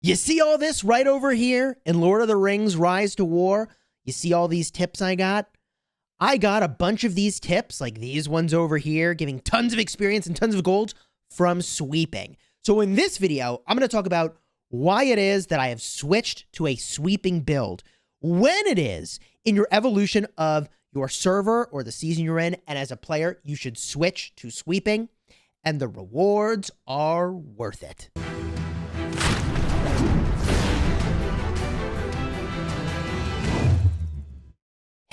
You see all this right over here in Lord of the Rings Rise to War? You see all these tips I got? I got a bunch of these tips, like these ones over here, giving tons of experience and tons of gold from sweeping. So in this video, I'm going to talk about why it is that I have switched to a sweeping build, when it is in your evolution of your server or the season you're in, and as a player, you should switch to sweeping, and the rewards are worth it.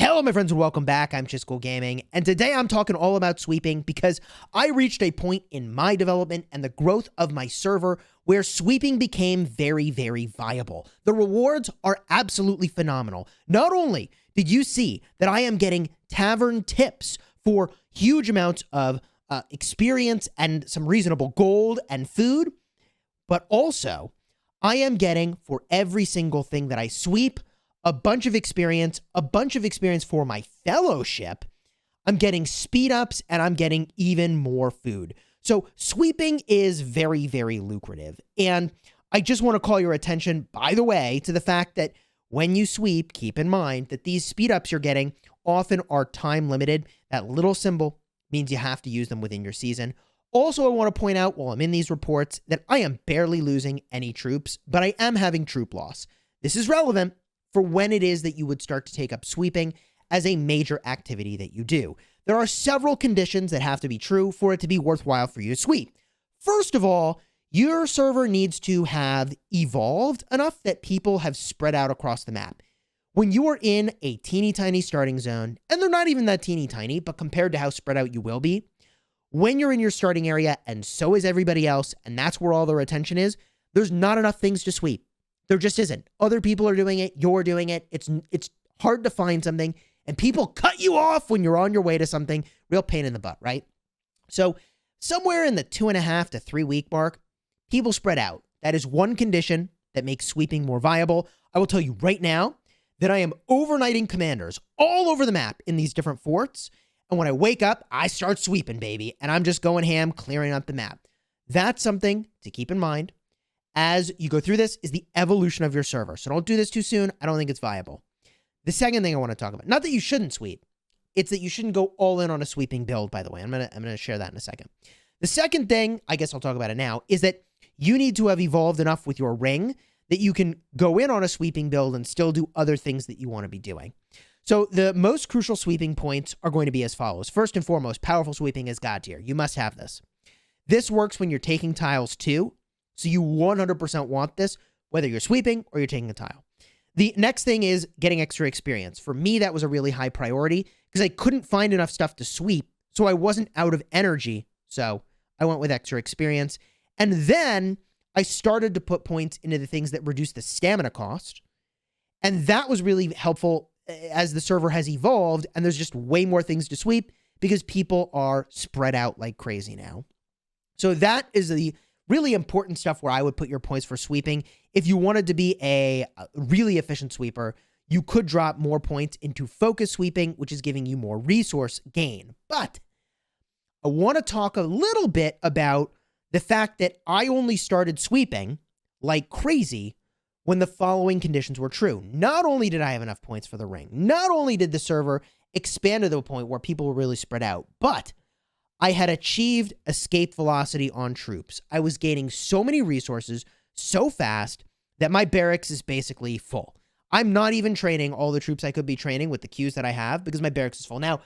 Hello, my friends, and welcome back. I'm Chisgule Gaming, and today I'm talking all about sweeping because I reached a point in my development and the growth of my server where sweeping became very, very viable. The rewards are absolutely phenomenal. Not only did you see that I am getting tavern tips for huge amounts of experience and some reasonable gold and food, but also I am getting for every single thing that I sweep a bunch of experience for my fellowship. I'm getting speed ups and I'm getting even more food. So sweeping is very, very lucrative. And I just want to call your attention, by the way, to the fact that when you sweep, keep in mind that these speed ups you're getting often are time limited. That little symbol means you have to use them within your season. Also, I want to point out while I'm in these reports that I am barely losing any troops, but I am having troop loss. This is relevant for when it is that you would start to take up sweeping as a major activity that you do. There are several conditions that have to be true for it to be worthwhile for you to sweep. First of all, your server needs to have evolved enough that people have spread out across the map. When you are in a teeny tiny starting zone, and they're not even that teeny tiny, but compared to how spread out you will be, when you're in your starting area and so is everybody else, and that's where all their attention is, there's not enough things to sweep. There just isn't. Other people are doing it. You're doing it. It's hard to find something, and people cut you off when you're on your way to something. Real pain in the butt, right? So somewhere in the 2.5 to 3 week mark, people spread out. That is one condition that makes sweeping more viable. I will tell you right now that I am overnighting commanders all over the map in these different forts. And when I wake up, I start sweeping, baby. And I'm just going ham, clearing up the map. That's something to keep in mind as you go through this, is the evolution of your server. So don't do this too soon. I don't think it's viable. The second thing I want to talk about, not that you shouldn't sweep, it's that you shouldn't go all in on a sweeping build, by the way. I'm gonna share that in a second. The second thing, I guess I'll talk about it now, is that you need to have evolved enough with your ring that you can go in on a sweeping build and still do other things that you want to be doing. So the most crucial sweeping points are going to be as follows. First and foremost, powerful sweeping is God tier. You must have this. This works when you're taking tiles too. So you 100% want this, whether you're sweeping or you're taking a tile. The next thing is getting extra experience. For me, that was a really high priority because I couldn't find enough stuff to sweep, so I wasn't out of energy. So I went with extra experience. And then I started to put points into the things that reduce the stamina cost. And that was really helpful as the server has evolved and there's just way more things to sweep because people are spread out like crazy now. So that is the really important stuff where I would put your points for sweeping. If you wanted to be a really efficient sweeper, you could drop more points into focus sweeping, which is giving you more resource gain. But I want to talk a little bit about the fact that I only started sweeping like crazy when the following conditions were true. Not only did I have enough points for the ring, not only did the server expand to the point where people were really spread out, but I had achieved escape velocity on troops. I was gaining so many resources so fast that my barracks is basically full. I'm not even training all the troops I could be training with the queues that I have because my barracks is full. Now,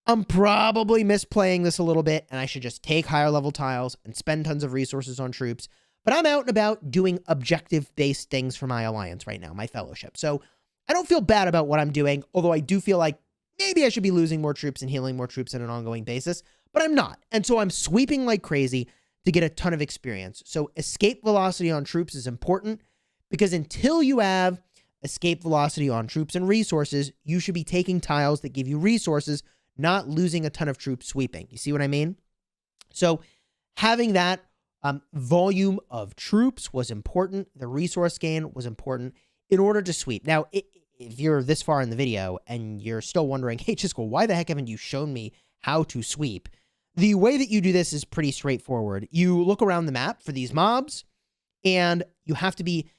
I'm probably misplaying this a little bit and I should just take higher level tiles and spend tons of resources on troops. But I'm out and about doing objective-based things for my alliance right now, my fellowship. So I don't feel bad about what I'm doing, although I do feel like maybe I should be losing more troops and healing more troops on an ongoing basis. But I'm not. And so I'm sweeping like crazy to get a ton of experience. So escape velocity on troops is important because until you have escape velocity on troops and resources, you should be taking tiles that give you resources, not losing a ton of troops sweeping. You see what I mean? So having that volume of troops was important. The resource gain was important in order to sweep. Now, if you're this far in the video and you're still wondering, hey, Chisgule, why the heck haven't you shown me how to sweep? The way that you do this is pretty straightforward. You look around the map for these mobs, and you have to be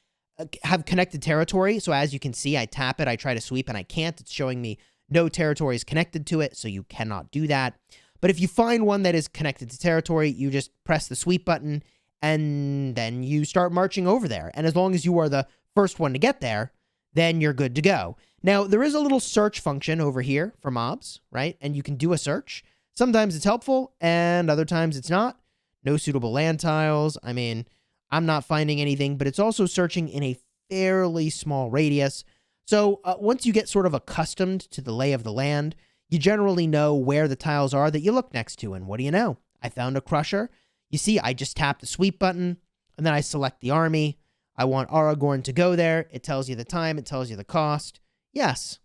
have connected territory. So as you can see, I tap it, I try to sweep, and I can't. It's showing me no territory is connected to it, so you cannot do that. But if you find one that is connected to territory, you just press the sweep button, and then you start marching over there. And as long as you are the first one to get there, then you're good to go. Now, there is a little search function over here for mobs, right? And you can do a search. Sometimes it's helpful, and other times it's not. No suitable land tiles. I mean, I'm not finding anything, but it's also searching in a fairly small radius. So once you get sort of accustomed to the lay of the land, you generally know where the tiles are that you look next to. And what do you know? I found a crusher. You see, I just tap the sweep button, and then I select the army. I want Aragorn to go there. It tells you the time. It tells you the cost. Yes,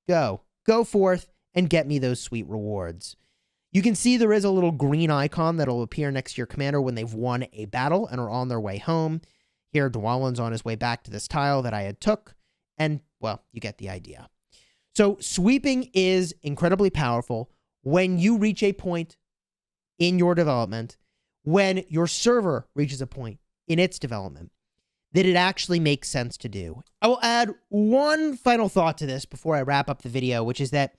go. Go forth and get me those sweet rewards. You can see there is a little green icon that will appear next to your commander when they've won a battle and are on their way home. Here, Dwalin's on his way back to this tile that I had took. And, well, you get the idea. So sweeping is incredibly powerful when you reach a point in your development, when your server reaches a point in its development, that it actually makes sense to do. I will add one final thought to this before I wrap up the video, which is that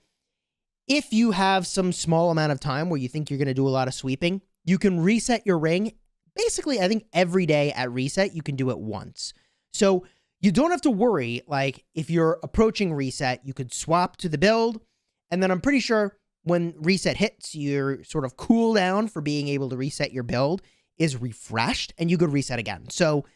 if you have some small amount of time where you think you're going to do a lot of sweeping, you can reset your ring. Basically, I think every day at reset, you can do it once. So you don't have to worry, like, if you're approaching reset, you could swap to the build, and then I'm pretty sure when reset hits, your sort of cooldown for being able to reset your build is refreshed, and you could reset again. So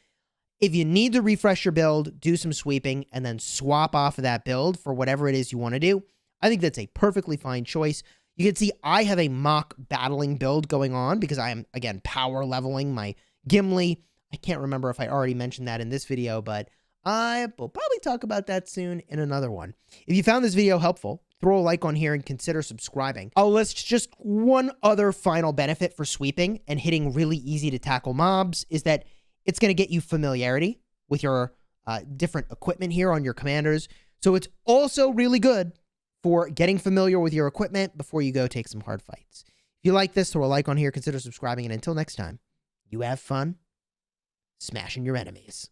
if you need to refresh your build, do some sweeping, and then swap off of that build for whatever it is you want to do, I think that's a perfectly fine choice. You can see I have a mock battling build going on because I am, again, power leveling my Gimli. I can't remember if I already mentioned that in this video, but I will probably talk about that soon in another one. If you found this video helpful, throw a like on here and consider subscribing. I'll list just one other final benefit for sweeping and hitting really easy to tackle mobs is that it's going to get you familiarity with your different equipment here on your commanders. So it's also really good for getting familiar with your equipment before you go take some hard fights. If you like this, throw a like on here, consider subscribing, and until next time, you have fun smashing your enemies.